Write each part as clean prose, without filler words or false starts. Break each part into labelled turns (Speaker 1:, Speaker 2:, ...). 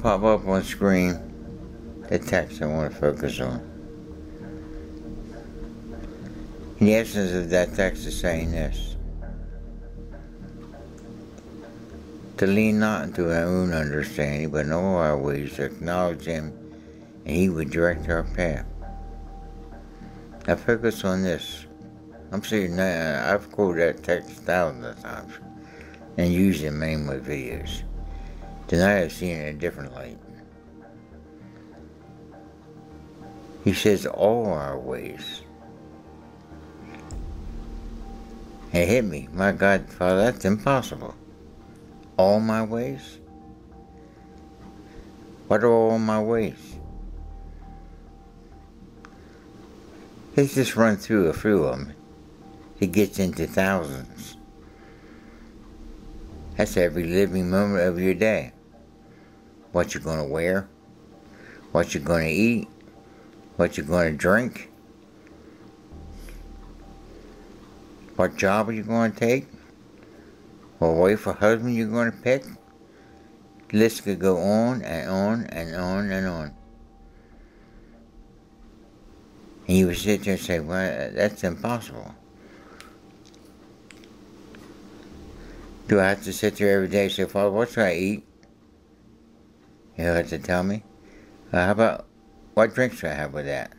Speaker 1: pop up on screen the text I want to focus on. The essence of that text is saying this: to lean not into our own understanding, but in all our ways to acknowledge Him, and He would direct our path. Now focus on this. I'm saying that I've quoted that text thousands of times and used it in many of my videos. Tonight I've seen it in a different light. He says all our ways. And it hit me. My God, Father, that's impossible. All my ways? What are all my ways? Let's just run through a few of them. It gets into thousands. That's every living moment of your day. What you're going to wear, what you're going to eat, what you're going to drink, what job are you going to take, what wife or husband you're going to pick. The list could go on and on and on and on. And you would sit there and say, well, that's impossible. Do I have to sit there every day and say, Father, what should I eat? You don't have to tell me. How about, what drink should I have with that?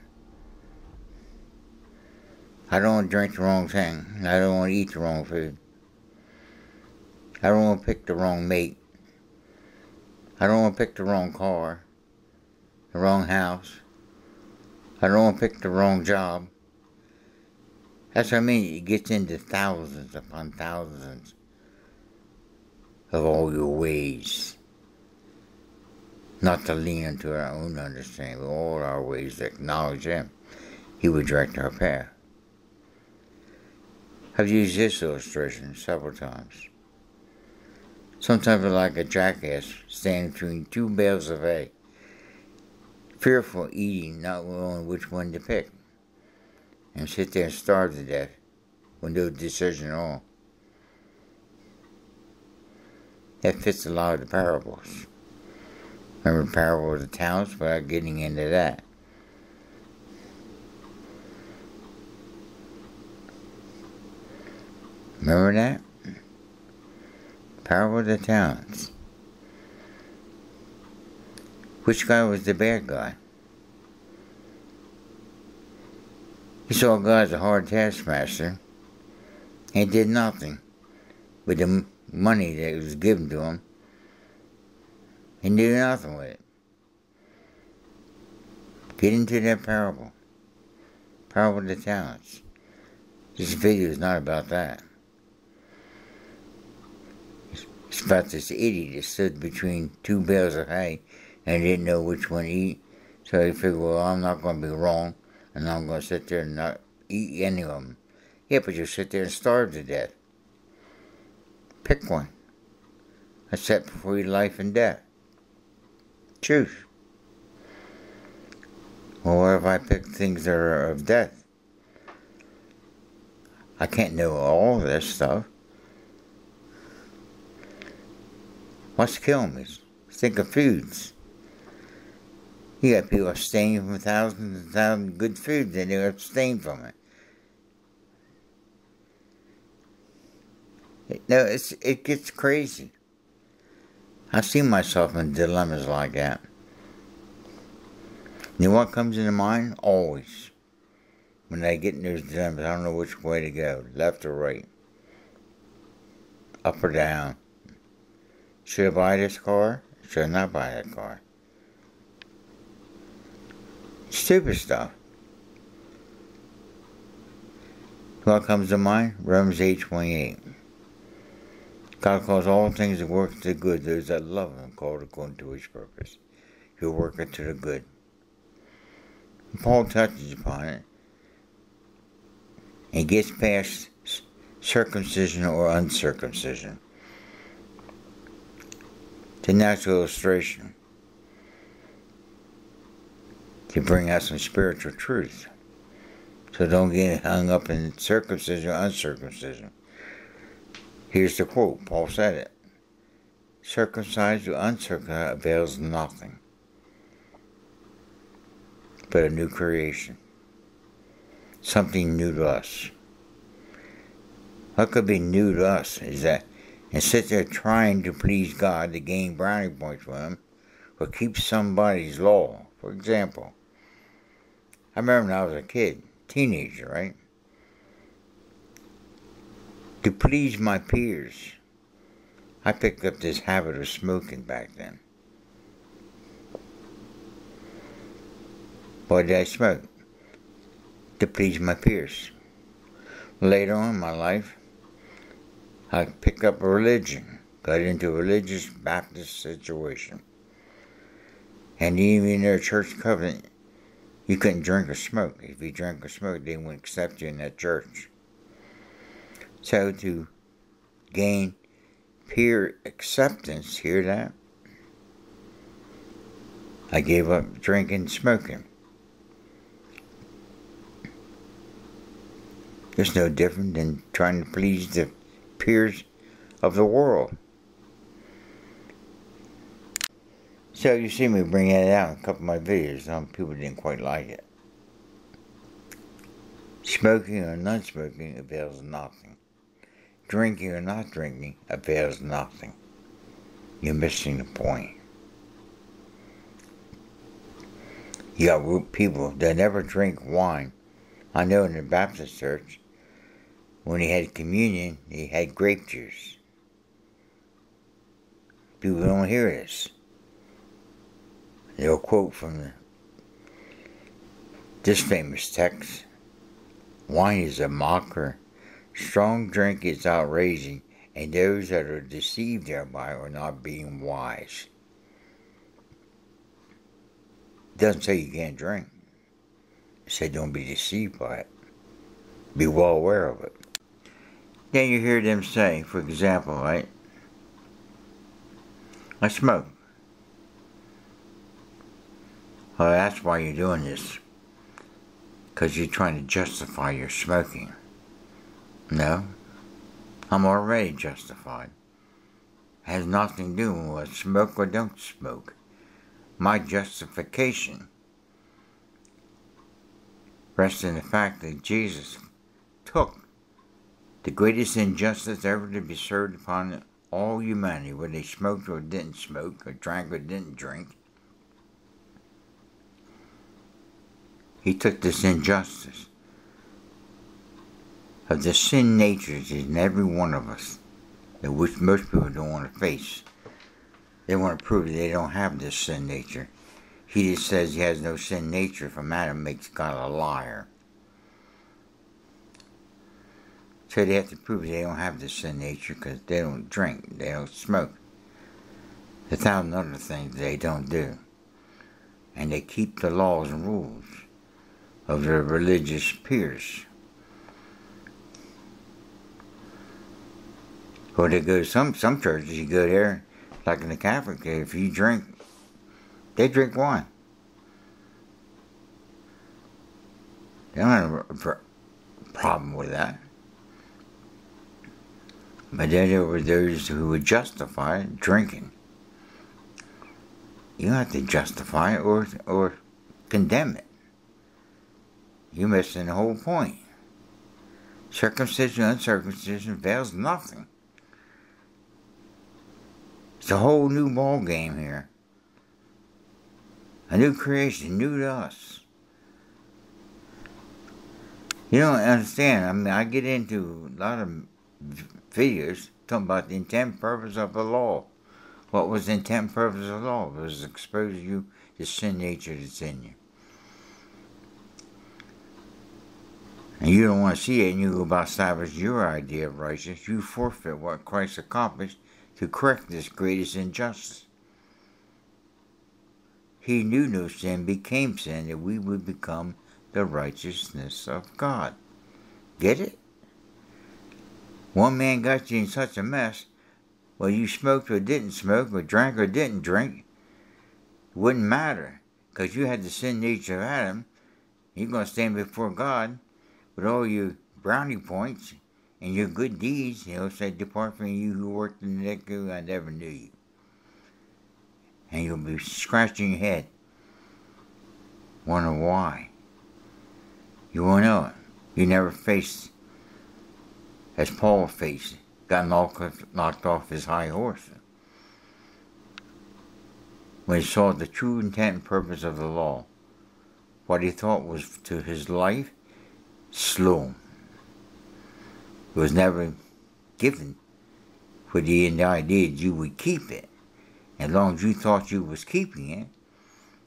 Speaker 1: I don't want to drink the wrong thing. I don't want to eat the wrong food. I don't want to pick the wrong mate. I don't want to pick the wrong car, the wrong house. I don't want to pick the wrong job. That's what I mean. It gets into thousands upon thousands of all your ways. Not to lean into our own understanding, but all our ways to acknowledge Him. He would direct our path. I've used this illustration several times. Sometimes I'm like a jackass standing between two bales of hay, fearful of eating, not knowing which one to pick, and sit there and starve to death with no decision at all. That fits a lot of the parables. Remember the parable of the talents, without getting into that. Remember that? Parable of the talents. Which guy was the bad guy? He saw God as a hard taskmaster and did nothing with the money that was given to him. He did nothing with it. Get into that parable. Parable of the talents. This video is not about that. It's about this idiot that stood between two bales of hay and didn't know which one to eat. So he figured, well, I'm not going to be wrong, and I'm going to sit there and not eat any of them. Yeah, but you sit there and starve to death. Pick one. That's set before you, life and death. Choose. Well, what if I pick things that are of death? I can't know all this stuff. What's killing me? Think of foods. You got people abstaining from thousands and thousands of good foods, and they abstain from it. No, it gets crazy. I've seen myself in dilemmas like that. You know what comes into mind? Always. When I get in those dilemmas, I don't know which way to go. Left or right. Up or down. Should I buy this car? Should I not buy that car? Stupid stuff. What comes to mind? Romans 8:28. God calls all things to work to good, those that love Him, called according to His purpose. He'll work it to the good. And Paul touches upon it. He gets past circumcision or uncircumcision. The natural illustration to bring out some spiritual truth. So don't get hung up in circumcision or uncircumcision. Here's the quote. Paul said it. circumcised or uncircumcised, avails nothing but a new creation. Something new to us. What could be new to us is that instead of trying to please God to gain brownie points with Him, or keep somebody's law. For example, I remember when I was a kid, teenager, right? To please my peers, I picked up this habit of smoking back then. Why did I smoke? To please my peers. Later on in my life, I picked up a religion, got into a religious Baptist situation. And even in their church covenant, you couldn't drink or smoke. If you drank or smoked, they wouldn't accept you in that church. So to gain peer acceptance, hear that? I gave up drinking and smoking. It's no different than trying to please the peers of the world. So you see me bring that out in a couple of my videos. Some people didn't quite like it. Smoking or non-smoking avails nothing. Drinking or not drinking avails nothing. You're missing the point. You got people that never drink wine. I know in the Baptist church, when he had communion, he had grape juice. People don't hear this. They'll quote from this famous text: wine is a mocker, strong drink is outraging, and those that are deceived thereby are not being wise. It doesn't say you can't drink. It said don't be deceived by it. Be well aware of it. Then you hear them say, for example, right? I smoke. Well, that's why you're doing this. Because you're trying to justify your smoking. No. I'm already justified. It has nothing to do with whether smoke or don't smoke. My justification rests in the fact that Jesus took the greatest injustice ever to be served upon all humanity, whether they smoked or didn't smoke, or drank or didn't drink. He took this injustice of the sin natures in every one of us, that which most people don't want to face. They want to prove that they don't have this sin nature. He that says he has no sin nature from Adam makes God a liar. So they have to prove they don't have this sin nature because they don't drink, they don't smoke. 1,000 other things they don't do. And they keep the laws and rules of their religious peers. Or they go to some churches, you go there, like in the Catholic, if you drink, they drink wine. They don't have a problem with that. But then there were those who would justify drinking. You don't have to justify it or condemn it. You're missing the whole point. Circumcision and uncircumcision avails nothing. It's a whole new ball game here. A new creation, new to us. You don't understand. I mean, I get into a lot of videos talking about the intent and purpose of the law. What was the intent and purpose of the law? It was to expose you to sin nature that's in you. And you don't want to see it, and you go about establishing your idea of righteousness. You forfeit what Christ accomplished to correct this greatest injustice. He knew no sin, became sin, that we would become the righteousness of God. Get it? One man got you in such a mess, whether you smoked or didn't smoke, or drank or didn't drink, it wouldn't matter, because you had the sin nature of Adam. You're going to stand before God with all your brownie points and your good deeds. Say, depart from you who worked in iniquity, I never knew you. And you'll be scratching your head, wondering why. You won't know it. You never faced, as Paul faced, got knocked off his high horse. When he saw the true intent and purpose of the law, what he thought was to his life, slew him. It was never given for the idea that you would keep it. As long as you thought you was keeping it,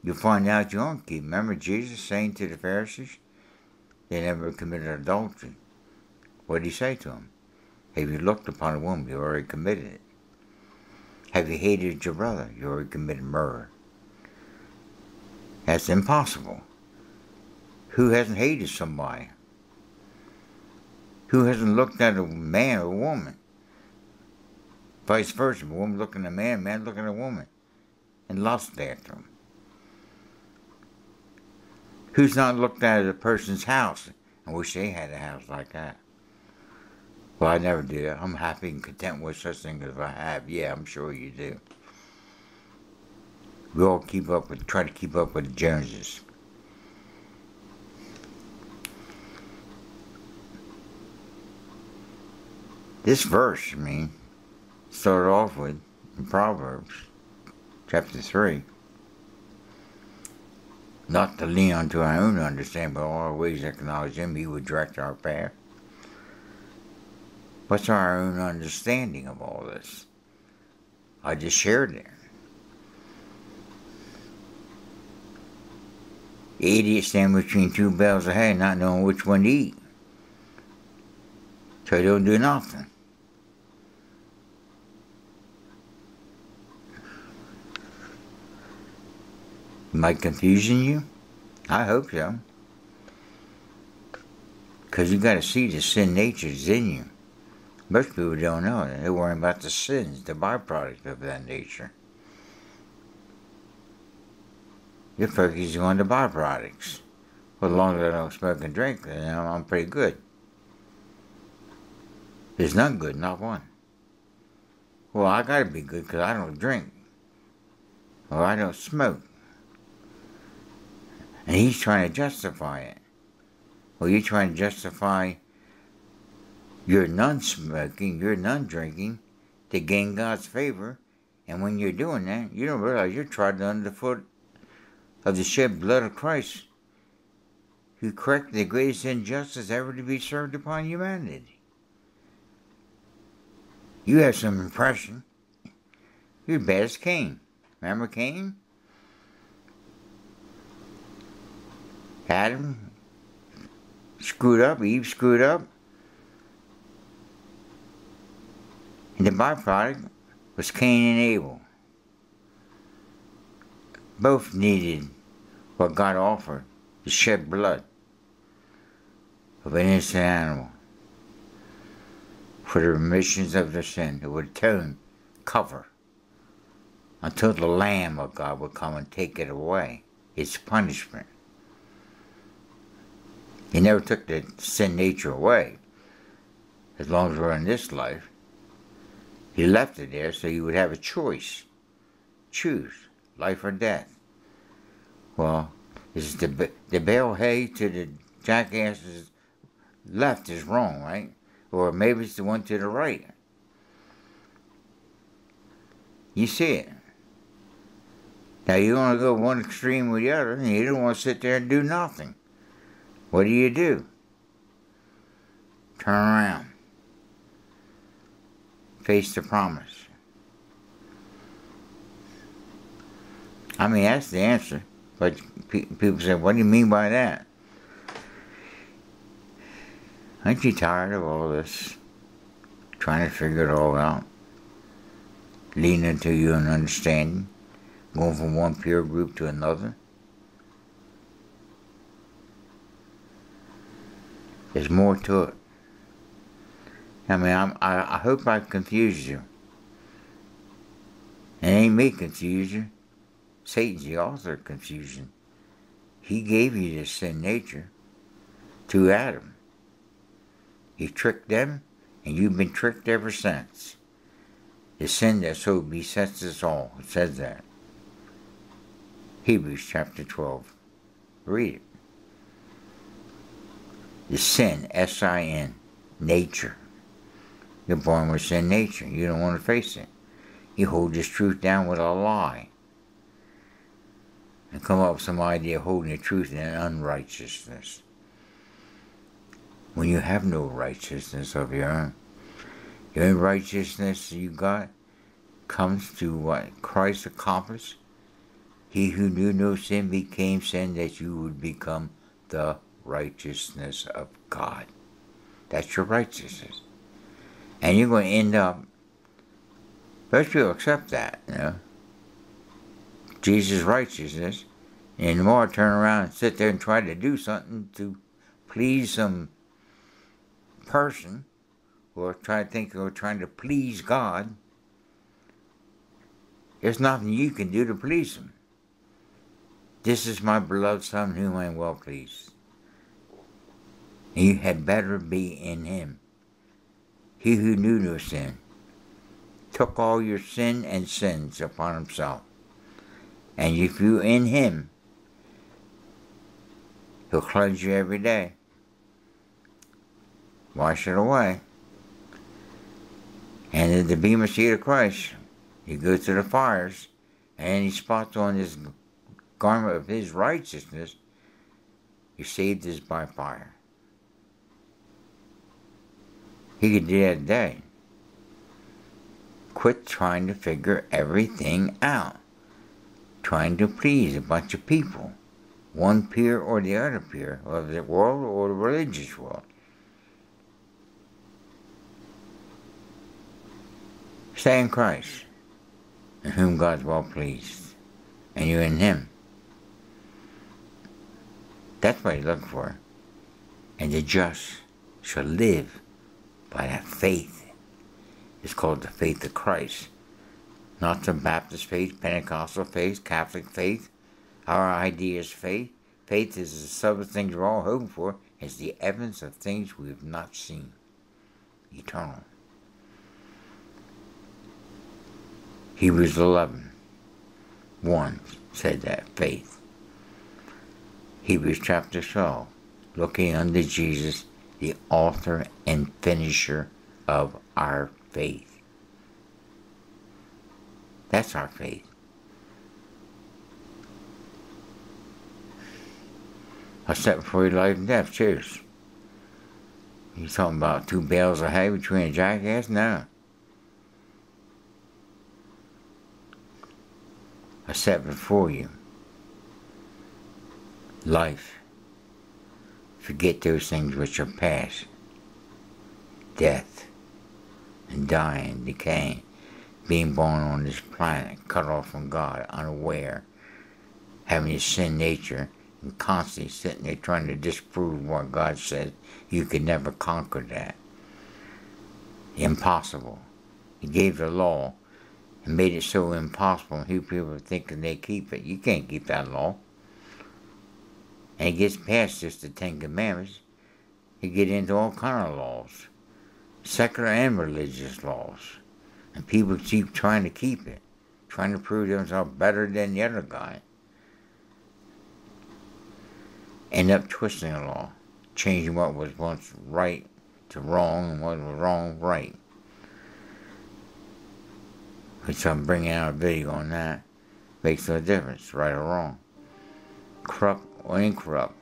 Speaker 1: you'll find out you aren't keeping it. Remember Jesus saying to the Pharisees, they never committed adultery. What did he say to them? Have you looked upon a woman, you already committed it. Have you hated your brother, you already committed murder. That's impossible. Who hasn't hated somebody? Who hasn't looked at a man or a woman? Vice versa, a woman looking at a man looking at a woman, and lust after him. Who's not looked at a person's house and wish they had a house like that? Well, I never do that. I'm happy and content with such things as I have. Yeah, I'm sure you do. We all try to keep up with the Joneses. This verse, started off with in Proverbs chapter 3. Not to lean onto our own understanding, but all our ways acknowledge Him, He would direct our path. What's our own understanding of all this? I just shared it. The idiot stand between two bales of hay, not knowing which one to eat. So he don't do nothing. Am I confusing you? I hope so. Because you got to see the sin nature is in you. Most people don't know it. They're worrying about the sins, the byproduct of that nature. You're focusing on the byproducts. Well, as long as I don't smoke and drink, then I'm pretty good. There's none good, not one. Well, I got to be good because I don't drink. Or I don't smoke. And he's trying to justify it. Well, you're trying to justify your non-smoking, your non-drinking to gain God's favor. And when you're doing that, you don't realize you're trodden under the foot of the shed blood of Christ, who corrected the greatest injustice ever to be served upon humanity. You have some impression. You're bad as Cain. Remember Cain? Adam screwed up, Eve screwed up. And the byproduct was Cain and Abel. Both needed what God offered, the shed blood of an innocent animal for the remissions of their sin. It would atone, cover, until the Lamb of God would come and take it away, its punishment. He never took the sin nature away, as long as we're in this life. He left it there so you would have a choice. Choose, life or death. Well, is the bale hay to the jackass's left is wrong, right? Or maybe it's the one to the right. You see it. Now you want to go one extreme or the other, and you don't want to sit there and do nothing. What do? Turn around. Face the promise. That's the answer. But people say, what do you mean by that? Aren't you tired of all this? Trying to figure it all out? Leaning to your own understanding? Going from one peer group to another? There's more to it. I hope I confused you. It ain't me confuse you. Satan's the author of confusion. He gave you this sin nature to Adam. He tricked them, and you've been tricked ever since. The sin that so besets us all. It says that. Hebrews chapter 12. Read it. The sin, S-I-N, nature. You're born with sin nature. You don't want to face it. You hold this truth down with a lie. And come up with some idea of holding the truth in unrighteousness. When you have no righteousness of your own. The only righteousness you got comes to what Christ accomplished. He who knew no sin became sin that you would become the righteousness of God. That's your righteousness. And you're going to end up, most people accept that, you know. Jesus' righteousness. And the more I turn around and sit there and try to do something to please some person, or try to think you're trying to please God, there's nothing you can do to please him. This is my beloved Son, whom I am well pleased. And you had better be in him. He who knew no sin took all your sin and sins upon himself. And if you're in him, he'll cleanse you every day. Wash it away. And in the bema seat of Christ, you go through the fires, and any spots on this garment of his righteousness, you're saved as by fire. He could do that today. Quit trying to figure everything out. Trying to please a bunch of people. One peer or the other peer of the world or the religious world. Stay in Christ, in whom God's well pleased, and you're in him. That's what he's looking for. And the just shall live by that faith. It's called the faith of Christ. Not the Baptist faith, Pentecostal faith, Catholic faith. Our idea is faith. Faith is the substance of things we're all hoping for. It's the evidence of things we have not seen. Eternal. Hebrews 11:1 said that, faith. Hebrews chapter 12, looking unto Jesus, the author and finisher of our faith. That's our faith. I set before you life and death. Cheers. You talking about 2 bales of hay between a jackass? No. I set before you life. Forget those things which are past. Death and dying, decaying, being born on this planet, cut off from God, unaware, having a sin nature, and constantly sitting there trying to disprove what God said. You could never conquer that. Impossible. He gave the law and made it so impossible. Who people thinking they keep it. You can't keep that law. And it gets past just the 10 Commandments. You get into all kind of laws. Secular and religious laws. And people keep trying to keep it. Trying to prove themselves better than the other guy. End up twisting the law. Changing what was once right to wrong and what was wrong right. Which I'm bringing out a video on that. Makes no difference, right or wrong. Corrupt or incorrupt.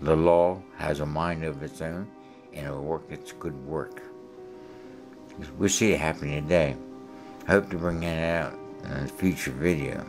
Speaker 1: The law has a mind of its own and it will work its good work. We'll see it happening today. I hope to bring that out in a future video.